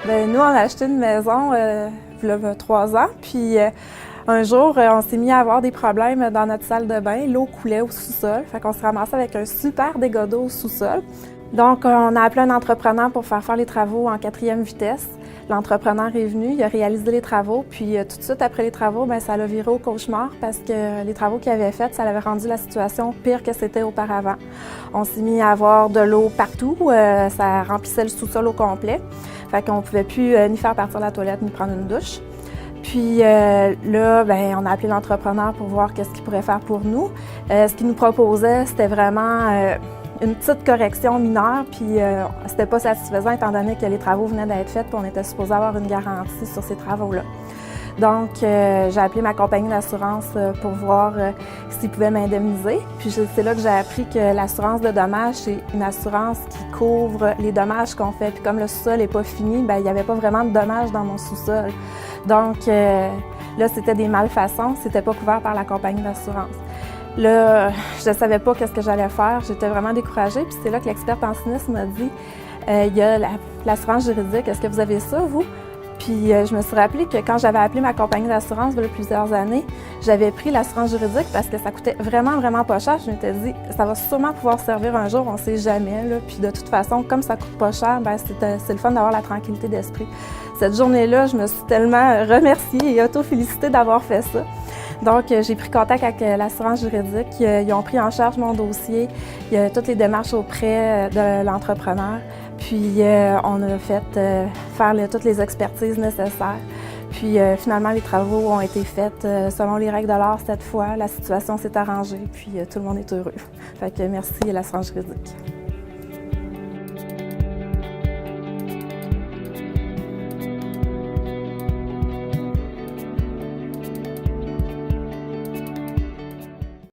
Bien, nous, on a acheté une maison il y a 3 ans, puis un jour, on s'est mis à avoir des problèmes dans notre salle de bain. L'eau coulait au sous-sol, fait qu'on s'est ramassé avec un super dégât d'eau au sous-sol. Donc, on a appelé un entrepreneur pour faire les travaux en 4e vitesse. L'entrepreneur est venu, il a réalisé les travaux, puis tout de suite après les travaux, bien, ça l'a viré au cauchemar parce que les travaux qu'il avait faits, ça avait rendu la situation pire que c'était auparavant. On s'est mis à avoir de l'eau partout, ça remplissait le sous-sol au complet, fait qu'on ne pouvait plus ni faire partir la toilette ni prendre une douche. Puis là, bien, on a appelé l'entrepreneur pour voir qu'est-ce qu'il pourrait faire pour nous. Ce qu'il nous proposait, c'était vraiment une petite correction mineure, puis c'était pas satisfaisant étant donné que les travaux venaient d'être faits, puis on était supposé avoir une garantie sur ces travaux-là. Donc, j'ai appelé ma compagnie d'assurance pour voir s'ils pouvaient m'indemniser. Puis c'est là que j'ai appris que l'assurance de dommages, c'est une assurance qui couvre les dommages qu'on fait. Puis comme le sous-sol n'est pas fini, bien, il n'y avait pas vraiment de dommages dans mon sous-sol. Donc, là, c'était des malfaçons, c'était pas couvert par la compagnie d'assurance. Là, je ne savais pas qu'est-ce que j'allais faire, j'étais vraiment découragée. Puis c'est là que l'experte en sinistre m'a dit il y a l'assurance juridique, est-ce que vous avez ça, vous? Puis je me suis rappelé que quand j'avais appelé ma compagnie d'assurance il y a plusieurs années, j'avais pris l'assurance juridique parce que ça coûtait vraiment pas cher. Je m'étais dit, ça va sûrement pouvoir servir un jour, on ne sait jamais. Là. Puis de toute façon, comme ça coûte pas cher, bien, c'est le fun d'avoir la tranquillité d'esprit. Cette journée-là, je me suis tellement remerciée et auto-félicitée d'avoir fait ça. Donc, j'ai pris contact avec l'assurance juridique. Ils ont pris en charge mon dossier. Il y a toutes les démarches auprès de l'entrepreneur. Puis, on a fait faire toutes les expertises nécessaires. Puis, finalement, les travaux ont été faits selon les règles de l'art cette fois. La situation s'est arrangée, puis tout le monde est heureux. Fait que merci à l'assurance juridique.